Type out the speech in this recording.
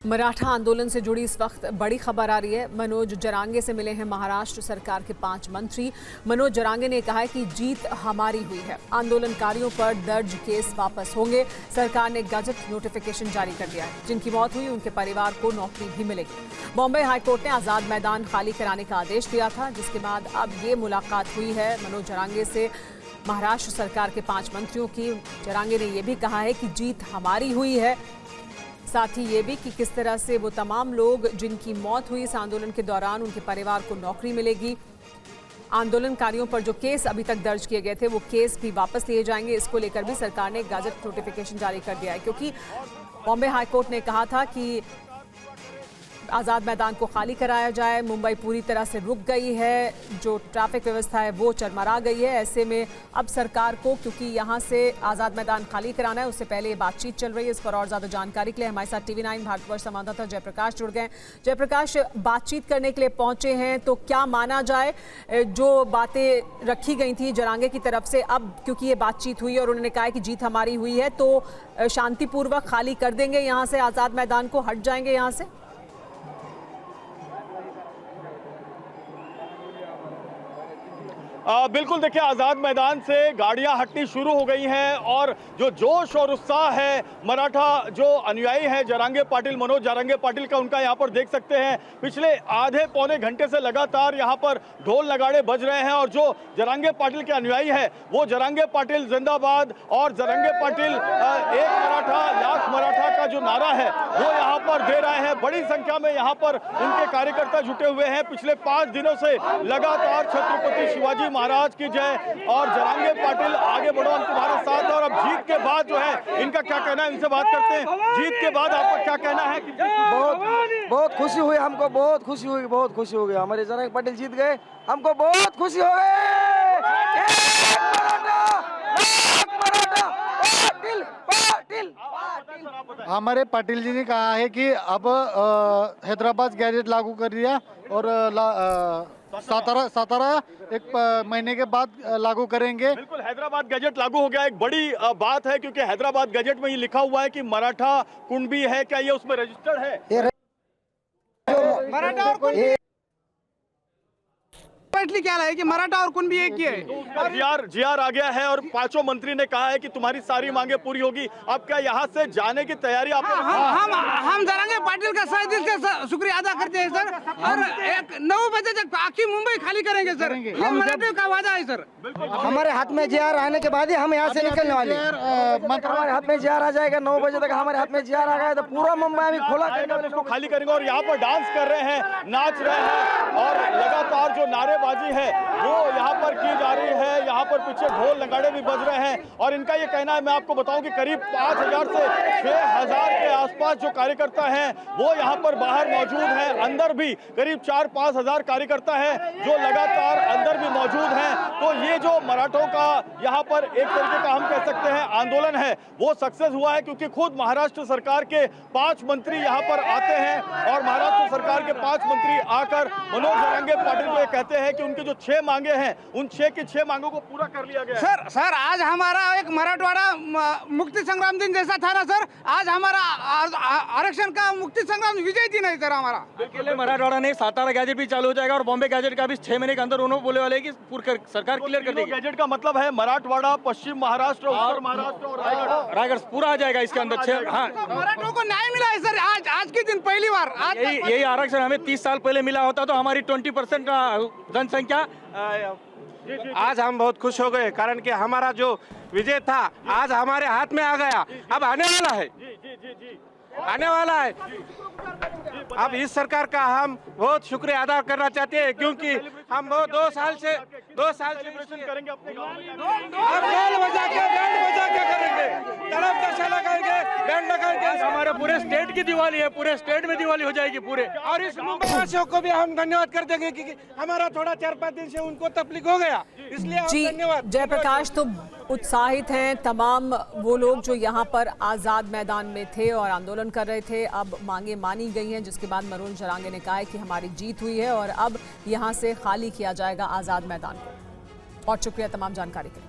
मराठा आंदोलन से जुड़ी इस वक्त बड़ी खबर आ रही है। मनोज जरांगे से मिले हैं महाराष्ट्र सरकार के 5 मंत्री। मनोज जरांगे ने कहा है कि जीत हमारी हुई है, आंदोलनकारियों पर दर्ज केस वापस होंगे। सरकार ने गजट नोटिफिकेशन जारी कर दिया है, जिनकी मौत हुई उनके परिवार को नौकरी भी मिलेगी। बॉम्बे हाईकोर्ट ने आजाद मैदान खाली कराने का आदेश दिया था, जिसके बाद अब ये मुलाकात हुई है मनोज जरांगे से महाराष्ट्र सरकार के 5 मंत्रियों की। जरांगे ने यह भी कहा है कि जीत हमारी हुई है, साथ ही ये भी कि किस तरह से वो तमाम लोग जिनकी मौत हुई इस आंदोलन के दौरान, उनके परिवार को नौकरी मिलेगी। आंदोलनकारियों पर जो केस अभी तक दर्ज किए गए थे वो केस भी वापस लिए जाएंगे। इसको लेकर भी सरकार ने गजट नोटिफिकेशन जारी कर दिया है, क्योंकि बॉम्बे हाईकोर्ट ने कहा था कि आज़ाद मैदान को खाली कराया जाए। मुंबई पूरी तरह से रुक गई है, जो ट्रैफिक व्यवस्था है वो चरमरा गई है। ऐसे में अब सरकार को, क्योंकि यहाँ से आज़ाद मैदान खाली कराना है, उससे पहले ये बातचीत चल रही है। इस पर और ज़्यादा जानकारी के लिए हमारे साथ TV9 भारतवर्ष संवाददाता जयप्रकाश जुड़ गए। जयप्रकाश, बातचीत करने के लिए पहुंचे हैं, तो क्या माना जाए जो बातें रखी गई थी जरांगे की तरफ से, अब क्योंकि ये बातचीत हुई और उन्होंने कहा है कि जीत हमारी हुई है, तो शांतिपूर्वक खाली कर देंगे यहाँ से आज़ाद मैदान को, हट जाएंगे यहाँ से? बिल्कुल, देखिए, आज़ाद मैदान से गाड़ियां हटनी शुरू हो गई हैं और जो जोश और उत्साह है मराठा जो अनुयायी है जरांगे पाटिल, मनोज जरांगे पाटिल का, उनका यहाँ पर देख सकते हैं। पिछले आधे पौने घंटे से लगातार यहाँ पर ढोल नगाड़े बज रहे हैं और जो जरांगे पाटिल के अनुयायी है वो जरांगे पाटिल जिंदाबाद और जरांगे पाटिल एक मराठा लाख मराठा का जो नारा है वो यहाँ पर दे रहे हैं। बड़ी संख्या में यहाँ पर उनके कार्यकर्ता जुटे हुए हैं। पिछले 5 दिनों से लगातार छत्रपति शिवाजी महाराज की जय और जरांगे पाटिल आगे बढ़ो हम तुम्हारे साथ। और अब जीत के बाद जो है इनका क्या कहना है, इनसे बात करते हैं। जीत के बाद आपका क्या कहना है? बहुत खुशी हुई हमको, बहुत खुशी हो गई। हमारे जरांगे पाटिल जीत गए, हमको बहुत खुशी हो गई। हमारे पाटिल जी ने कहा है कि अब हैदराबाद गैजेट लागू कर दिया और सातारा 1 महीने के बाद लागू करेंगे। बिल्कुल, हैदराबाद गैजेट लागू हो गया, एक बड़ी बात है, क्योंकि हैदराबाद गैजेट में ये लिखा हुआ है कि मराठा कुणबी है। क्या ये उसमें रजिस्टर्ड है? मराठा और क्या है कि मराठा और कुणबी एक ही है। तो जीआर आ गया है और 5 मंत्री ने कहा है कि तुम्हारी सारी मांगे पूरी होगी। अब क्या यहाँ से जाने की तैयारी आप? हम जरांगे पाटिल का सही दिल से शुक्रिया अदा करते हैं सर, और 9 बजे तक आखिर मुंबई खाली करेंगे सर। हम मराठा का वादा है सर। हमारे हाथ में जीआर आने के बाद ही हम यहाँ से निकलने वाले हैं। हमारे हाथ में जीआर आ जाएगा, 9 बजे तक हमारे हाथ में जीआर आ गया तो पूरा मुंबई अभी खोला करेंगे, उसको खाली करेंगे। और यहाँ पर डांस कर रहे हैं, नाच रहे हैं और लगातार जो नारेबाजी है वो यहाँ पर की जा रही है। यहाँ पर पीछे ढोल नगाड़े भी बज रहे हैं और इनका ये कहना है, मैं आपको बताऊं कि करीब 5000 से 6000 के आसपास जो कार्यकर्ता हैं वो यहाँ पर बाहर मौजूद हैं। अंदर भी करीब 4-5 हजार कार्यकर्ता हैं जो लगातार अंदर भी मौजूद हैं। तो ये जो मराठों का यहाँ पर एक तरीके का हम कह सकते हैं आंदोलन है वो सक्सेस हुआ है, क्योंकि खुद महाराष्ट्र सरकार के 5 मंत्री यहाँ पर आते हैं और महाराष्ट्र सरकार के 5 मंत्री आकर मनोज जरांगे पाटिल को ये कहते हैं कि उनके जो 6 मांगे हैं उन 6 की 6 मांगों को पूरा कर लिया गया है। सर आज हमारा एक मराठवाड़ा मुक्ति संग्राम दिन जैसा था ना सर, आज हमारा आरक्षण का मुक्ति संग्राम विजय दिन है सर हमारा। बिल्कुल, मराठवाड़ा नहीं, सातारा गैजेट भी चालू हो जाएगा और बॉम्बे गैजेट का भी 6 महीने के अंदर उन्होंने बोले वाले कि सरकार क्लियर कर देगी। गैजेट का मतलब है मराठवाड़ा, पश्चिम महाराष्ट्र, उत्तर महाराष्ट्र और रायगढ़ पूरा आ जाएगा इसके अंदर। हाँ, मराठों को न्याय मिला है सर आज के दिन पहली बार। यही आरक्षण हमें 30 साल पहले मिला होता तो हमारी 20% जनसंख्या। आज हम बहुत खुश हो गए, कारण कि हमारा जो विजय था आज हमारे हाथ में आ गया। अब आने वाला है, आने वाला है। अब इस सरकार का हम बहुत शुक्रिया अदा करना चाहते हैं, क्योंकि हम वो 2 साल से करेंगे अपने गांव में। बैंड बजा के करेंगे, तड़प का लगाएंगे, बैंड लगाएंगे। हमारे पूरे स्टेट की दिवाली है, पूरे स्टेट में दिवाली हो जाएगी पूरे। और इस मुंबई वासियों को भी हम धन्यवाद कर देंगे, क्योंकि हमारा थोड़ा 4-5 दिन से उनको तकलीफ हो गया, इसलिए जी धन्यवाद। जयप्रकाश, तो उत्साहित हैं तमाम वो लोग जो यहाँ पर आज़ाद मैदान में थे और आंदोलन कर रहे थे। अब मांगे मानी गई हैं, जिसके बाद मनोज जरांगे ने कहा है कि हमारी जीत हुई है और अब यहाँ से खाली किया जाएगा आज़ाद मैदान को। और शुक्रिया तमाम जानकारी के लिए।